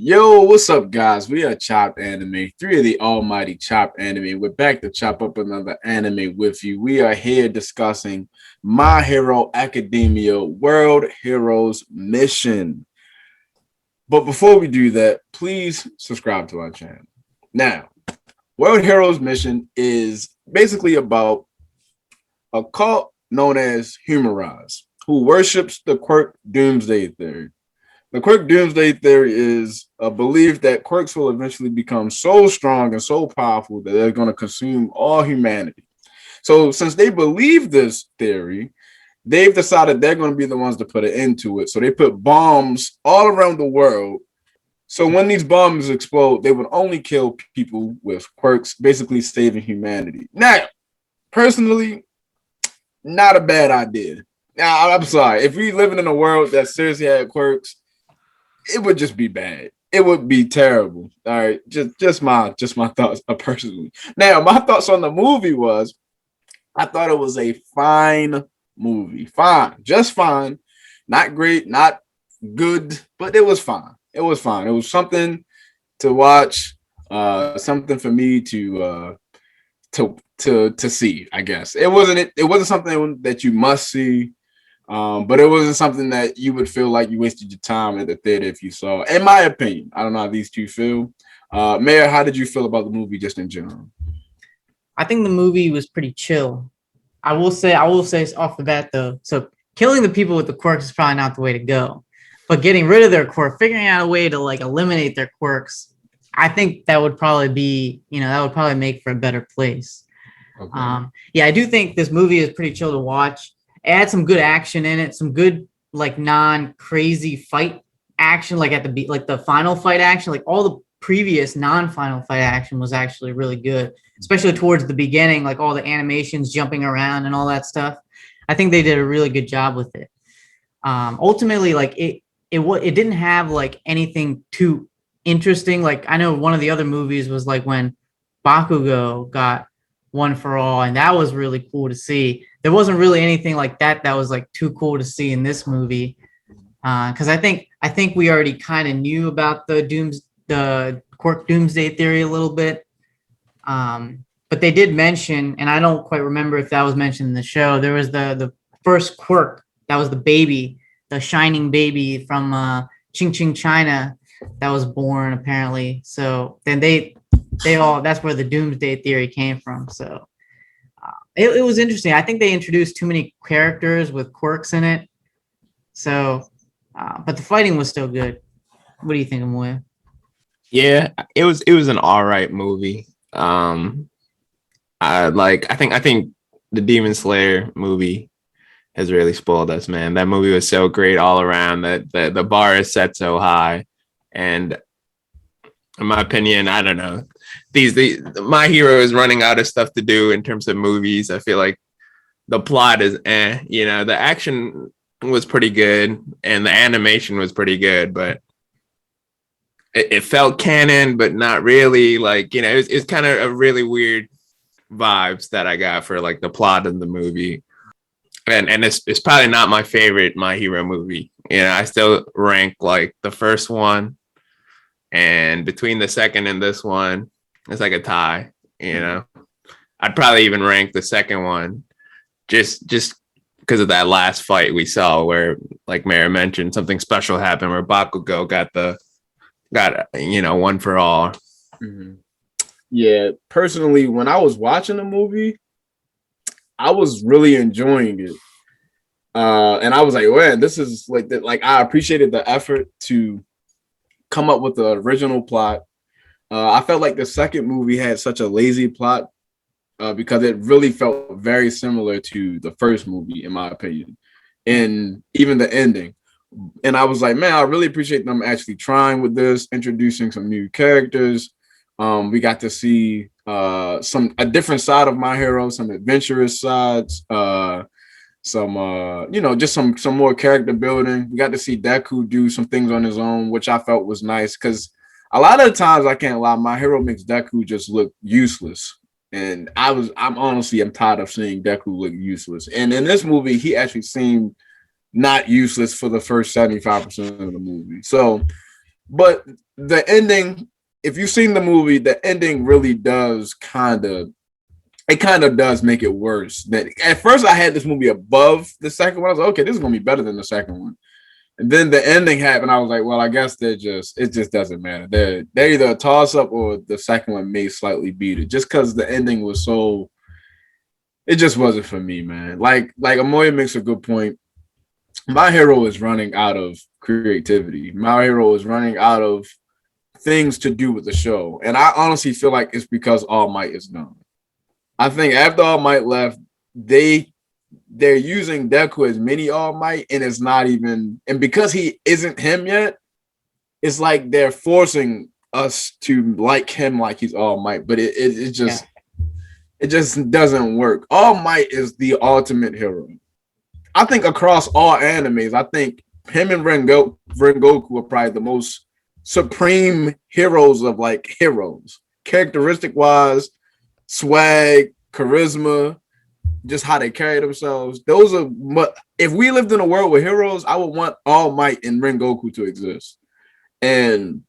Yo, what's up, guys? We are Chop Anime, three of the almighty Chop Anime. We're back to chop up another anime with you. We are here discussing My Hero Academia World Heroes Mission. But before we do that, please subscribe to our channel. Now, World Heroes Mission is basically about a cult known as Humorize, who worships the Quirk Doomsday theory. The Quirk Doomsday theory is a belief that quirks will eventually become so strong and so powerful that they're going to consume all humanity. So, since they believe this theory, they've decided they're going to be the ones to put an end to it. So, they put bombs all around the world. So, when these bombs explode, they would only kill people with quirks, basically saving humanity. Now, personally, not a bad idea. Now, I'm sorry. If we living in a world that seriously had quirks, it would just be bad. It would be terrible. All right, just my thoughts personally. Now, my thoughts on the movie was, I thought it was a fine movie, fine, just fine, not great, not good, but it was fine. It was fine. It was something to watch, something for me to see. I guess it wasn't something that you must see. But it wasn't something that you would feel like you wasted your time at the theater if you saw. In my opinion, I don't know how these two feel. Mayor, how did you feel about the movie just in general? I think the movie was pretty chill. I will say off the bat though. So killing the people with the quirks is probably not the way to go. But getting rid of their quirk, figuring out a way to like eliminate their quirks, I think that would probably be, that would probably make for a better place. Okay. Yeah, I do think this movie is pretty chill to watch. It had some good action in it, some good like non-crazy fight action, like the final fight action, like all the previous non-final fight action was actually really good, especially towards the beginning, like all the animations jumping around and all that stuff. I think they did a really good job with it. Ultimately, like it didn't have like anything too interesting. Like I know one of the other movies was like when Bakugo got One for All, and that was really cool to see. There wasn't really anything like that was like too cool to see in this movie, because I think we already kind of knew about the Quirk Doomsday theory a little bit, but they did mention, and I don't quite remember if that was mentioned in the show. There was the first Quirk that was the shining baby from Ching Ching China that was born apparently. So then they all, that's where the Doomsday theory came from. So it was interesting. I think they introduced too many characters with quirks in it. So, but the fighting was still good. What do you think, Amoya? Yeah, it was an all right movie. I think the Demon Slayer movie has really spoiled us, man. That movie was so great all around. That the bar is set so high, and in my opinion, I don't know. My Hero is running out of stuff to do in terms of movies. I feel like the plot is the action was pretty good and the animation was pretty good, but it felt canon, but not really. Like, it's kind of a really weird vibes that I got for like the plot of the movie. And it's probably not my favorite My Hero movie. I still rank like the first one, and between the second and this one, it's like a tie. I'd probably even rank the second one just because of that last fight we saw where, like Mara mentioned, something special happened where Bakugo got One for All. Mm-hmm. Yeah, personally, when I was watching the movie, I was really enjoying it. And I was like, man, this is like I appreciated the effort to come up with the original plot. I felt like the second movie had such a lazy plot because it really felt very similar to the first movie, in my opinion, and even the ending. And I was like, man, I really appreciate them actually trying with this, introducing some new characters. We got to see a different side of My Hero, some adventurous sides, just some more character building. We got to see Deku do some things on his own, which I felt was nice because a lot of the times, I can't lie, My Hero makes Deku just look useless. And I'm tired of seeing Deku look useless. And in this movie, he actually seemed not useless for the first 75% of the movie. So But the ending, if you've seen the movie, the ending really does kind of does make it worse. That at first I had this movie above the second one. I was like, okay, this is gonna be better than the second one. And then the ending happened. I was like, well, I guess it just doesn't matter. They're either a toss up or the second one may slightly beat it. Just because the ending was so, it just wasn't for me, man. Like Amoya makes a good point. My hero is running out of creativity. My hero is running out of things to do with the show. And I honestly feel like it's because All Might is gone. I think after All Might left, they're using Deku as mini All Might, and it's not even, and because he isn't him yet, it's like they're forcing us to like him like he's All Might, but it just doesn't work. All Might is the ultimate hero. I think across all animes, I think him and Rengoku are probably the most supreme heroes of like heroes, characteristic wise, swag, charisma, just how they carry themselves. Those are if we lived in a world with heroes, I would want All Might and Rengoku to exist. And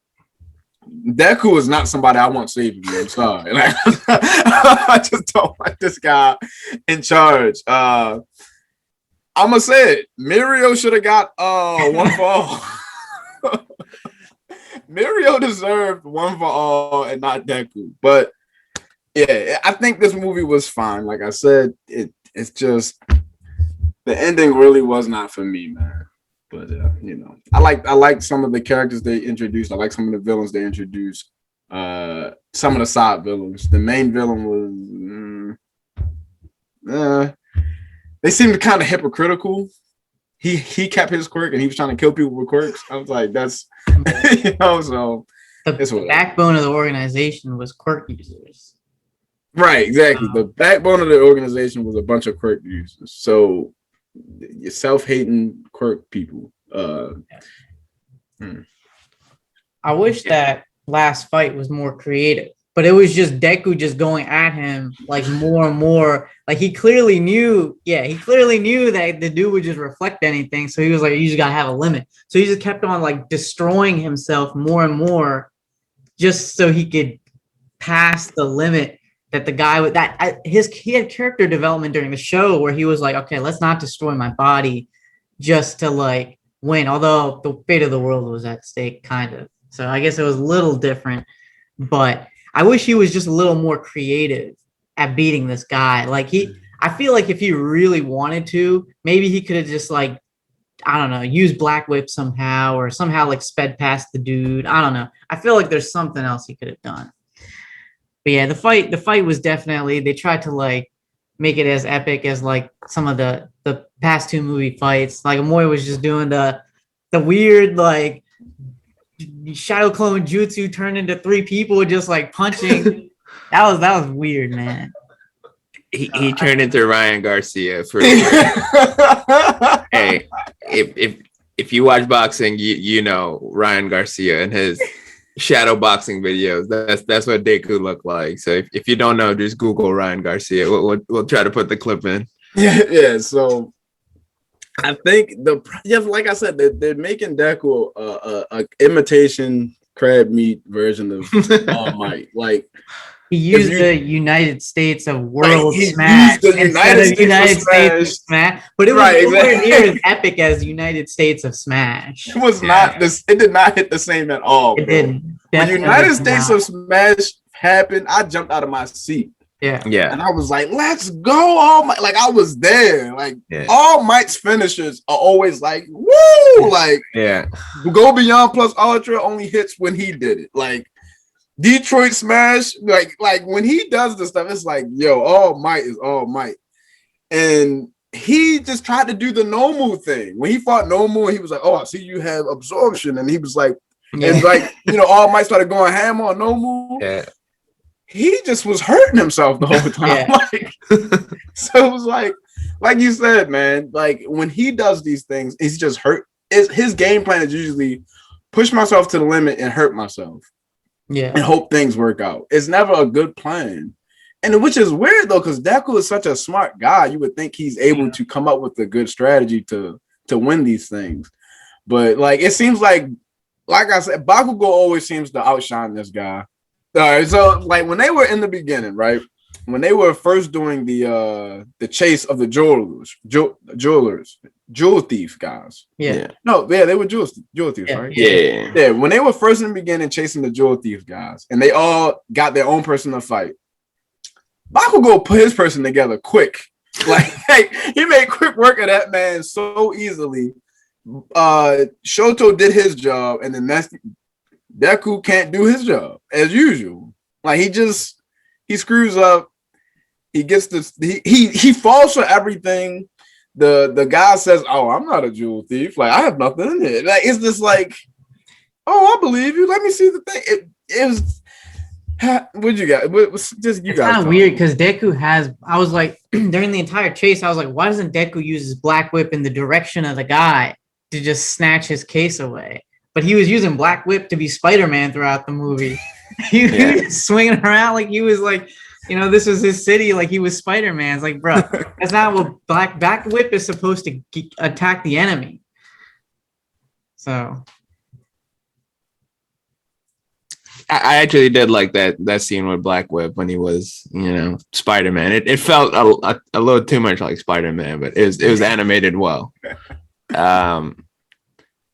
Deku is not somebody I want saving me. I'm sorry. Like, I just don't want this guy in charge. I'm gonna say it. Mirio should have got one for all. Mirio deserved one for all and not Deku. But yeah, I think this movie was fine. Like I said, it's just the ending really was not for me, man. But I like some of the characters they introduced. I like some of the villains they introduced. Some of the side villains. The main villain was they seemed kind of hypocritical. He kept his quirk and he was trying to kill people with quirks. I was like, that's so the backbone of the organization was quirk users. Right, exactly. The backbone of the organization was a bunch of quirk users. So self-hating quirk people. I wish that last fight was more creative, but it was just Deku just going at him like more and more. Like he clearly knew that the dude would just reflect anything. So he was like, you just gotta have a limit. So he just kept on like destroying himself more and more, just so he could pass the limit that the guy with he had character development during the show where he was like, okay, let's not destroy my body just to like win. Although the fate of the world was at stake, kind of. So I guess it was a little different, but I wish he was just a little more creative at beating this guy. Like I feel like if he really wanted to, maybe he could have just like, I don't know, used Black Whip somehow or somehow like sped past the dude. I don't know. I feel like there's something else he could have done. But yeah, the fight was definitely, they tried to like make it as epic as like some of the past two movie fights. Like Amoy was just doing the weird like shadow clone jutsu turned into three people just like punching. that was weird, man. He turned into Ryan Garcia for hey, if you watch boxing, you know Ryan Garcia and his shadow boxing videos. That's what Deku looked like. So if you don't know, just Google Ryan Garcia. We'll try to put the clip in. Yeah. So I think like I said, they're making Deku a imitation crab meat version of All Might. Like he used the United States of World like Smash instead of United States of Smash, but it was nowhere near as epic as United States of Smash. It was not this. It did not hit the same at all. It didn't. When United States of Smash happened, I jumped out of my seat. Yeah. And I was like, let's go, All Might. Like, I was there. Like, All Might's finishers are always like, woo! Like, Go Beyond plus Ultra only hits when he did it. Like, Detroit Smash, like when he does this stuff, it's like, yo, All Might is All Might. And he just tried to do the Nomu thing. When he fought Nomu, he was like, oh, I see you have absorption. And he was like, and like, All Might started going ham on Nomu. Yeah. He just was hurting himself the whole time. Like, so it was like you said, man, like when he does these things, he's just hurt. His game plan is usually push myself to the limit and hurt myself. Yeah. And hope things work out. It's never a good plan. And which is weird though, because Deku is such a smart guy. You would think he's able to come up with a good strategy to win these things. But like it seems like like I said, Bakugo always seems to outshine this guy. All right, so like when they were in the beginning, right? When they were first doing the chase of the jewel thief guys. Yeah. No, yeah, they were jewel thieves, right? Yeah. When they were first in the beginning chasing the jewel thief guys, and they all got their own person to fight. Bakugo put his person together quick. Like, hey, he made quick work of that man so easily. Shoto did his job, and then Deku can't do his job as usual. Like he screws up. He gets this. He falls for everything. The guy says, "Oh, I'm not a jewel thief. Like I have nothing in it." Like it's just like, "Oh, I believe you. Let me see the thing." It was. What you got? Just you it's guys. Kind of weird because Deku has. I was like during the entire chase, I was like, why doesn't Deku use his black whip in the direction of the guy to just snatch his case away? But he was using black whip to be Spider-Man throughout the movie. He was swinging around like he was like, this was his city, like he was Spider-Man. It's like, bro, that's not what black whip is supposed to attack the enemy. So. I actually did like that scene with Black Whip when he was, Spider-Man. It felt a little too much like Spider-Man, but it was animated well.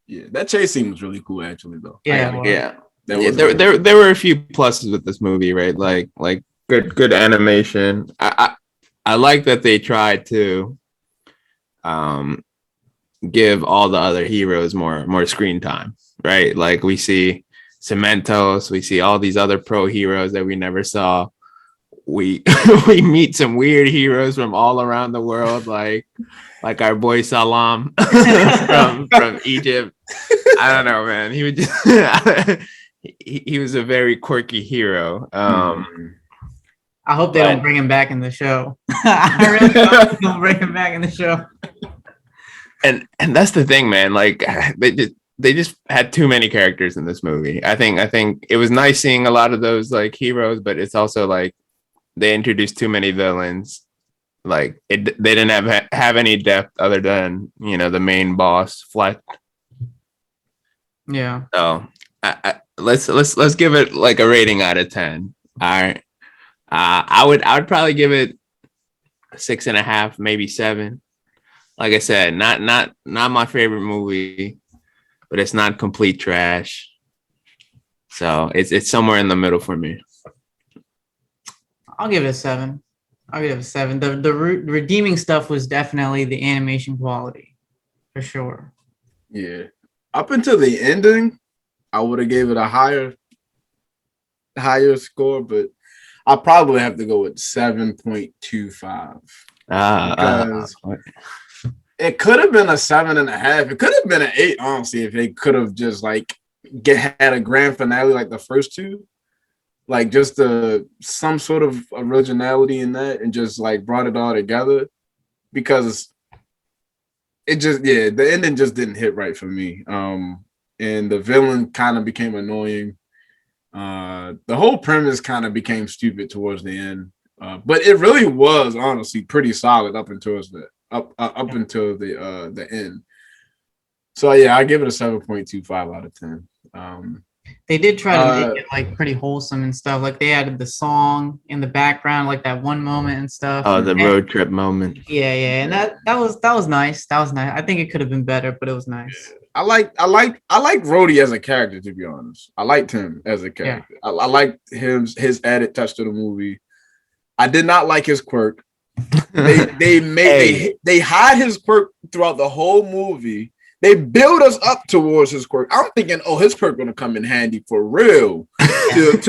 Yeah, that chase scene was really cool, actually, though. Yeah. There were a few pluses with this movie, right? Like good animation. I like that they tried to give all the other heroes more screen time, right? Like we see Cementos, we see all these other pro heroes that we never saw. We we meet some weird heroes from all around the world, like our boy Salam from Egypt. I don't know, man. He was just he was a very quirky hero. I hope they don't bring him back in the show. I really hope they don't bring him back in the show. And that's the thing, man. Like they just had too many characters in this movie. I think it was nice seeing a lot of those like heroes, but it's also like they introduced too many villains. Like they didn't have any depth other than the main boss Fleck. Yeah. So let's give it like a rating out of 10. All right. I would probably give it 6.5, maybe 7. Like I said, not my favorite movie, but it's not complete trash. So it's somewhere in the middle for me. I'll give it a 7. The redeeming stuff was definitely the animation quality, for sure. Yeah. Up until the ending, I would have gave it a higher score, but I'll probably have to go with 7.25. Because it could have been a 7.5. It could have been an 8, honestly, if they could have just like had a grand finale like the first two. Like just some sort of originality in that and just like brought it all together, because it just the ending just didn't hit right for me. And the villain kind of became annoying. The whole premise kind of became stupid towards the end. But it really was honestly pretty solid up until the end. So yeah, I give it a 7.25 out of 10. They did try to make it like pretty wholesome and stuff. Like they added the song in the background, like that one moment and stuff. Oh, the road trip moment. Yeah, and that was nice. That was nice. I think it could have been better, but it was nice. I like Rhodey as a character, to be honest. I liked him as a character. Yeah. I liked his added touch to the movie. I did not like his quirk. They hide his quirk throughout the whole movie. They build us up towards his quirk. I'm thinking, his quirk gonna come in handy for real. Did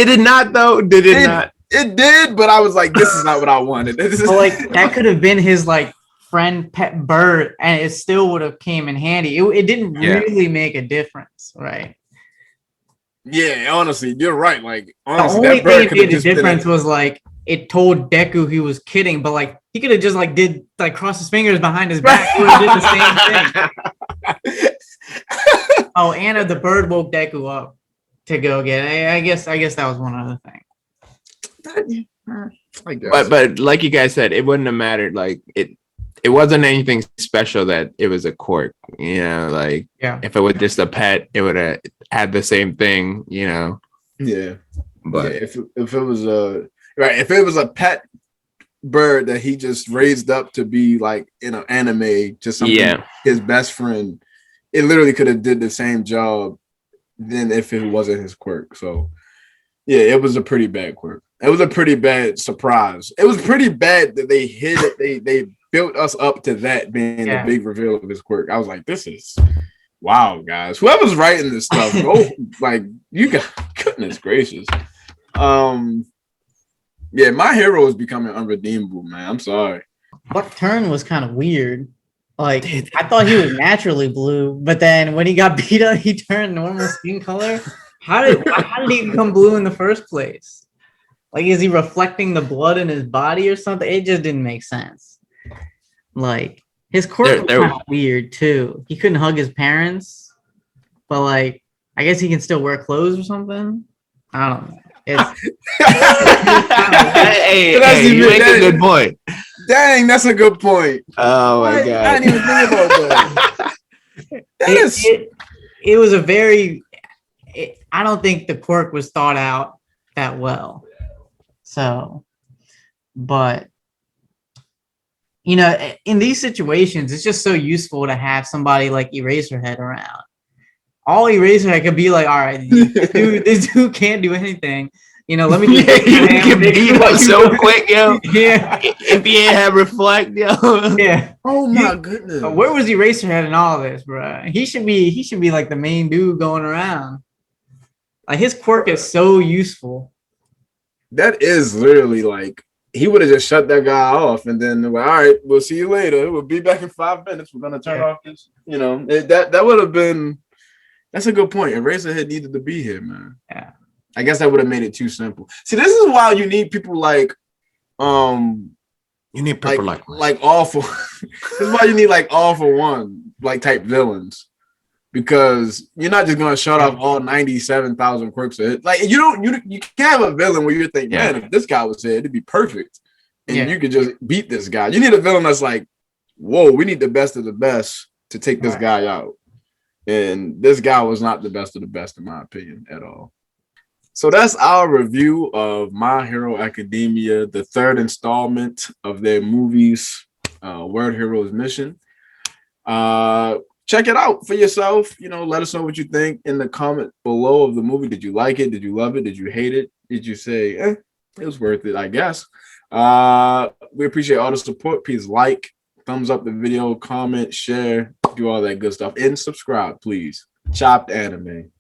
it not though? Did it not? It did, but I was like, this is not what I wanted. Like that could have been his like friend pet bird, and it still would have came in handy. It didn't really make a difference, right? Yeah, honestly, you're right. Like honestly, the only thing that made a difference was like it told Deku he was kidding, but like he could have just like did like cross his fingers behind his back. He would have did the same thing. And the bird woke Deku up to go get it. I guess that was one other thing. But like you guys said, it wouldn't have mattered. Like it wasn't anything special that it was a quirk, like if it was just a pet, it would have had the same thing, Yeah. But if it was if it was a pet bird that he just raised up to be like in an anime, just something his best friend, it literally could have did the same job than if it wasn't his quirk. So yeah, it was a pretty bad quirk. It was a pretty bad surprise. It was pretty bad that they hid it. They built us up to that being the big reveal of his quirk. I was like, this is wow, guys. Whoever's writing this stuff, like you got goodness gracious. Yeah, my hero is becoming unredeemable, man. I'm sorry. Buck Turn was kind of weird. Like I thought he was naturally blue, but then when he got beat up, he turned normal skin color. How did he become blue in the first place? Like, is he reflecting the blood in his body or something? It just didn't make sense. Like his quirk was kind of weird too. He couldn't hug his parents, but like I guess he can still wear clothes or something. I don't know. Hey, you make a good point. Dang, that's a good point. Oh my god, I didn't even think about that. It was a very. I don't think the quirk was thought out that well. So, but in these situations, it's just so useful to have somebody like Eraserhead around. All Eraserhead could be like, all right, this dude can't do anything. Let me just you can beat up so quick, yo. Yeah. If he ain't have reflect, yo. Yeah. Oh my goodness. Where was Eraserhead in all of this, bro? He should be like the main dude going around. Like his quirk is so useful. That is literally like he would have just shut that guy off, and then all right, we'll see you later. We'll be back in 5 minutes. We're gonna turn off this. That would have been. That's a good point. Eraserhead needed to be here, man. Yeah. I guess that would have made it too simple. See, this is why you need people like, you need people like awful. This is why you need like all for one like type villains, because you're not just gonna shut off all 97,000 quirks. Like you can't have a villain where you think, man, if this guy was here, it'd be perfect, and you could just beat this guy. You need a villain that's like, whoa, we need the best of the best to take this guy out. And this guy was not the best of the best, in my opinion, at all. So that's our review of My Hero Academia, the third installment of their movies, Word Heroes Mission. Check it out for yourself. Let us know what you think in the comment below of the movie. Did you like it? Did you love it? Did you hate it? Did you say, it was worth it, I guess? We appreciate all the support. Please like, thumbs up the video, comment, share, do all that good stuff, and subscribe, please. Chopped Anime.